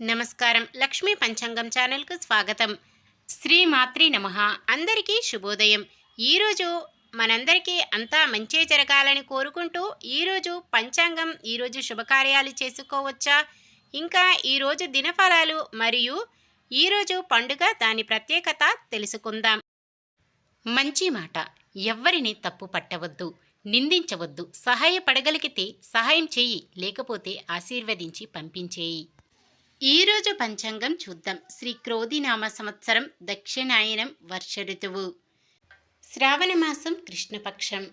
నమస్కారం. లక్ష్మీ పంచాంగం ఛానల్‌కు స్వాగతం. శ్రీమాత్రే నమః. అందరికీ శుభోదయం. ఈరోజు మనందరికీ అంతా మంచే జరగాలని కోరుకుంటూ ఈరోజు పంచాంగం, ఈరోజు శుభకార్యాలు చేసుకోవచ్చా, ఇంకా ఈరోజు దినఫలాలు మరియు ఈరోజు పండుగ దాని ప్రత్యేకత తెలుసుకుందాం. మంచి మాట. ఎవ్వరిని తప్పు పట్టవద్దు, నిందించవద్దు. సహాయపడగలిగితే సహాయం చెయ్యి, లేకపోతే ఆశీర్వదించి పంపించేయి. ఈరోజు పంచాంగం చూద్దాం. శ్రీ క్రోధినామ సంవత్సరం, దక్షిణాయనం, వర్ష ఋతువు, శ్రావణ మాసం, కృష్ణపక్షం,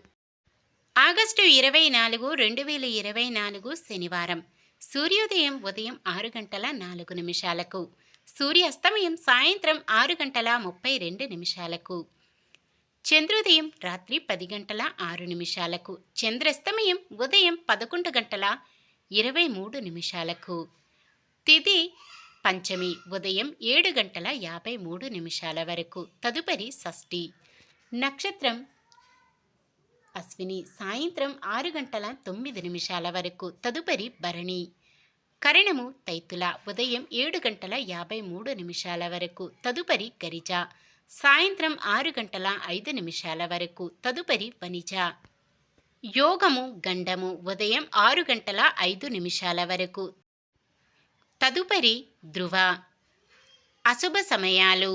ఆగస్టు 24, 2024 శనివారం. సూర్యోదయం ఉదయం 6 గంటల 4 నిమిషాలకు, సూర్యాస్తమయం సాయంత్రం 6 గంటల 32 నిమిషాలకు, చంద్రోదయం రాత్రి 10 గంటల 6 నిమిషాలకు, చంద్రాస్తమయం ఉదయం 11 గంటల 23 నిమిషాలకు. తిథి పంచమి ఉదయం 7 గంటల 53 నిమిషాల వరకు, తదుపరి షష్ఠి. నక్షత్రం అశ్విని సాయంత్రం 6 గంటల 9 నిమిషాల వరకు, తదుపరి భరణి. కరణము తైతుల ఉదయం 7 గంటల 53 నిమిషాల వరకు, తదుపరి గరిజ. సాయంత్రం 6 గంటల 5 నిమిషాల వరకు, తదుపరి వనిజ. యోగము గండము ఉదయం 6 గంటల 5 నిమిషాల వరకు, తదుపరి ధ్రువ. అశుభ సమయాలు: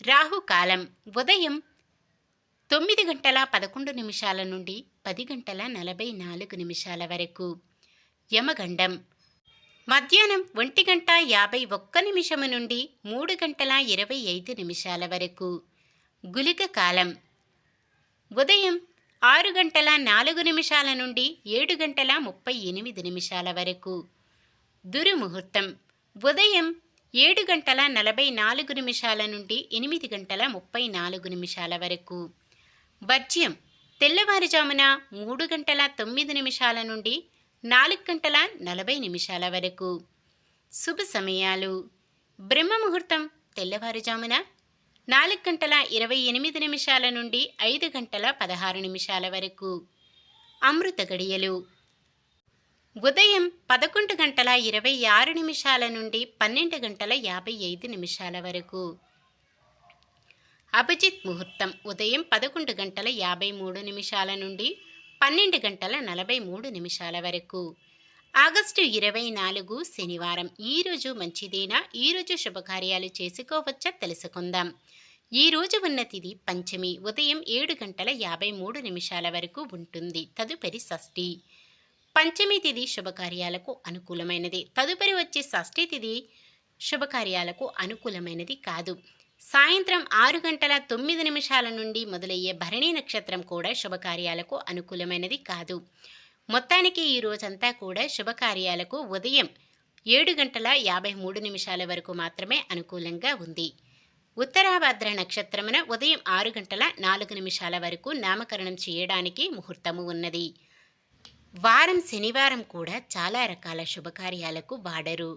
రాహుకాలం ఉదయం 9 గంటల 11 నిమిషాల నుండి 10 గంటల 44 నిమిషాల వరకు, యమగండం మధ్యాహ్నం 1 గంట 51 నిమిషము నుండి 3 గంటల 25 నిమిషాల వరకు, గుళిక కాలం ఉదయం 6 గంటల 4 నిమిషాల నుండి 7 గంటల 38 నిమిషాల వరకు, దుర్ముహూర్తం ఉదయం 7 గంటల 44 నిమిషాల నుండి 8 గంటల 34 నిమిషాల వరకు, వర్జ్యం తెల్లవారుజామున 3 గంటల 9 నిమిషాల నుండి 4 గంటల 40 నిమిషాల వరకు. శుభ సమయాలు: బ్రహ్మముహూర్తం తెల్లవారుజామున 4 గంటల 28 నిమిషాల నుండి 5 గంటల 16 నిమిషాల వరకు. అమృత గడియలు ఉదయం 11 గంటల 26 నిమిషాల నుండి 12 గంటల 55 నిమిషాల వరకు. అభిజిత్ ముహూర్తం ఉదయం 11 గంటల 53 నిమిషాల నుండి 12 గంటల 43 నిమిషాల వరకు. ఆగస్టు 24 శనివారం. ఈరోజు మంచిదేనా? ఈరోజు శుభకార్యాలు చేసుకోవచ్చా తెలుసుకుందాం. ఈరోజు ఉన్న తిథి పంచమి ఉదయం 7 గంటల 53 నిమిషాల వరకు ఉంటుంది, తదుపరి షష్ఠి. పంచమి తిథి శుభకార్యాలకు అనుకూలమైనది, తదుపరి వచ్చే షష్ఠి తిథి శుభకార్యాలకు అనుకూలమైనది కాదు. సాయంత్రం 6 గంటల 9 నిమిషాల నుండి మొదలయ్యే భరణి నక్షత్రం కూడా శుభకార్యాలకు అనుకూలమైనది కాదు. మొత్తానికి ఈ రోజంతా కూడా శుభకార్యాలకు ఉదయం 7 గంటల 53 నిమిషాల వరకు మాత్రమే అనుకూలంగా ఉంది. ఉత్తరాభాద్ర నక్షత్రమున ఉదయం 6 గంటల 4 నిమిషాల వరకు నామకరణం చేయడానికి ముహూర్తము ఉన్నది. వారం శనివారం కూడా చాలా రకాల శుభకార్యాలకు వాడరు.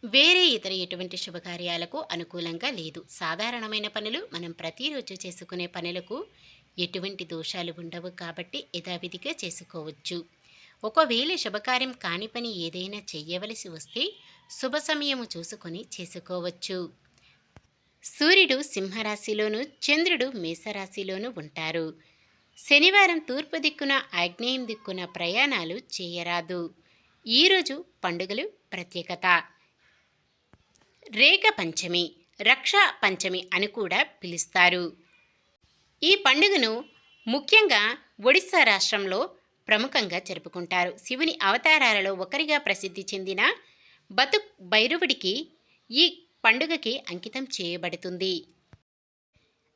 వేరే ఇతర ఎటువంటి శుభకార్యాలకు అనుకూలంగా లేదు. సాధారణమైన పనులు, మనం ప్రతిరోజు చేసుకునే పనులకు ఎటువంటి దోషాలు ఉండవు కాబట్టి యథావిధిగా చేసుకోవచ్చు. ఒకవేళ శుభకార్యం కాని పని ఏదైనా చెయ్యవలసి వస్తే శుభ సమయము చూసుకొని చేసుకోవచ్చు. సూర్యుడు సింహరాశిలోను, చంద్రుడు మేషరాశిలోను ఉంటారు. శనివారం తూర్పు దిక్కున, ఆగ్నేయం దిక్కున ప్రయాణాలు చేయరాదు. ఈరోజు పండుగలు ప్రత్యేకత: రేఖ పంచమి, రక్షా పంచమి అని కూడా పిలుస్తారు. ఈ పండుగను ముఖ్యంగా ఒడిశా రాష్ట్రంలో ప్రముఖంగా జరుపుకుంటారు. శివుని అవతారాలలో ఒకరిగా ప్రసిద్ధి చెందిన బతుక్ భైరవుడికి ఈ పండుగకి అంకితం చేయబడుతుంది.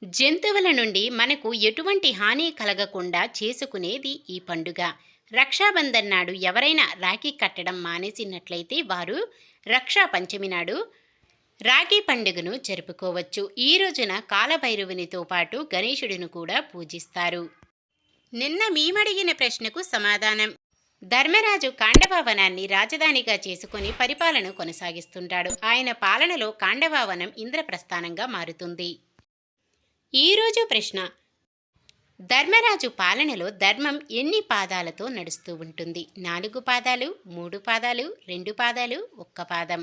జంతువుల నుండి మనకు ఎటువంటి హాని కలగకుండా చేసుకునేది ఈ పండుగ. రక్షాబంధన్ నాడు ఎవరైనా రాఖీ కట్టడం మానేసినట్లయితే వారు రక్షా పంచమి నాడు రాఖీ పండుగను జరుపుకోవచ్చు. ఈ రోజున కాలభైరవునితో పాటు గణేశుడిని కూడా పూజిస్తారు. నిన్న మేమడిగిన ప్రశ్నకు సమాధానం: ధర్మరాజు కాండభవనాన్ని రాజధానిగా చేసుకుని పరిపాలన కొనసాగిస్తుంటాడు. ఆయన పాలనలో కాండభవనం ఇంద్రప్రస్థానంగా మారుతుంది. ఈరోజు ప్రశ్న: ధర్మరాజు పాలనలో ధర్మం ఎన్ని పాదాలతో నడుస్తూ ఉంటుంది? 4 పాదాలు, 3 పాదాలు, 2 పాదాలు, 1 పాదం?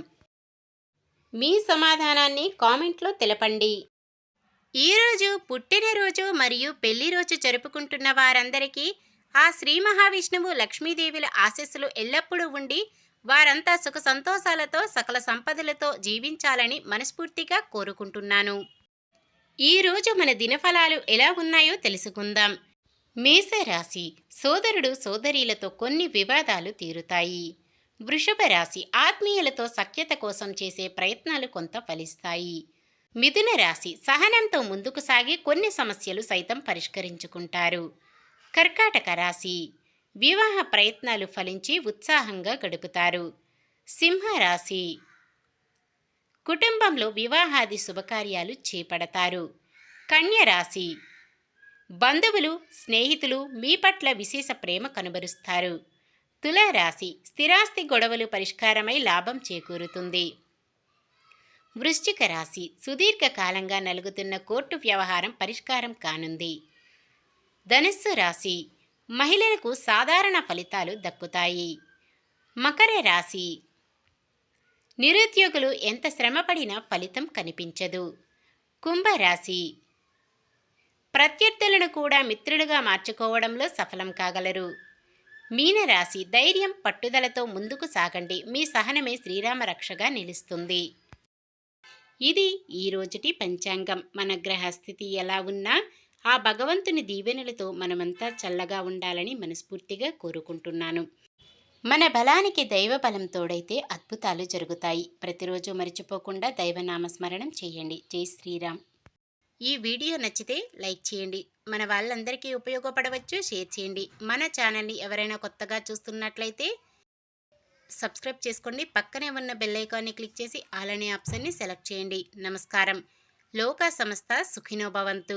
మీ సమాధానాన్ని కామెంట్లో తెలపండి. ఈరోజు పుట్టినరోజు మరియు పెళ్లి రోజు జరుపుకుంటున్న వారందరికీ ఆ శ్రీ మహావిష్ణువు లక్ష్మీదేవుల ఆశీస్సులు ఎల్లప్పుడూ ఉండి వారంతా సుఖ సంతోషాలతో సకల సంపదలతో జీవించాలని మనస్ఫూర్తిగా కోరుకుంటున్నాను. ఈరోజు మన దినఫలాలు ఎలా ఉన్నాయో తెలుసుకుందాం. మేషరాశి, సోదరుడు సోదరీలతో కొన్ని వివాదాలు తీరుతాయి. వృషభ రాశి, ఆత్మీయులతో సఖ్యత కోసం చేసే ప్రయత్నాలు కొంత ఫలిస్తాయి. మిథున రాశి, సహనంతో ముందుకు సాగి కొన్ని సమస్యలు సైతం పరిష్కరించుకుంటారు. కర్కాటక రాశి, వివాహ ప్రయత్నాలు ఫలించి ఉత్సాహంగా గడుపుతారు. సింహరాశి, కుటుంబంలో వివాహాది శుభకార్యాలు చేపడతారు. కన్య రాశి, బంధువులు స్నేహితులు మీ పట్ల విశేష ప్రేమ కనబరుస్తారు. తులారాశి, స్థిరాస్తి గొడవలు పరిష్కారమై లాభం చేకూరుతుంది. వృశ్చిక రాశి, సుదీర్ఘకాలంగా నలుగుతున్న కోర్టు వ్యవహారం పరిష్కారం కానుంది. ధనుస్సు రాశి, మహిళలకు సాధారణ ఫలితాలు దక్కుతాయి. మకర రాశి, నిరుద్యోగులు ఎంత శ్రమపడినా ఫలితం కనిపించదు. కుంభరాశి, ప్రత్యర్థులను కూడా మిత్రులుగా మార్చుకోవడంలో సఫలం కాగలరు. మీనరాశి, ధైర్యం పట్టుదలతో ముందుకు సాగండి. మీ సహనమే శ్రీరామ రక్షగా నిలుస్తుంది. ఇది ఈరోజుటి పంచాంగం. మన గ్రహస్థితి ఎలా ఉన్నా ఆ భగవంతుని దీవెనలతో మనమంతా చల్లగా ఉండాలని మనస్ఫూర్తిగా కోరుకుంటున్నాను. మన బలానికి దైవ బలం తోడైతే అద్భుతాలు జరుగుతాయి. ప్రతిరోజు మర్చిపోకుండా దైవనామస్మరణం చేయండి. జై శ్రీరామ్. ఈ వీడియో నచ్చితే లైక్ చేయండి. మన వాళ్ళందరికీ ఉపయోగపడవచ్చు, షేర్ చేయండి. మన ఛానల్ని ఎవరైనా కొత్తగా చూస్తున్నట్లయితే సబ్స్క్రైబ్ చేసుకోండి. పక్కనే ఉన్న బెల్ ఐకాన్ని క్లిక్ చేసి ఆల్ అనే ఆప్షన్ని సెలెక్ట్ చేయండి. నమస్కారం. లోకా సమస్త సుఖినో భవంతు.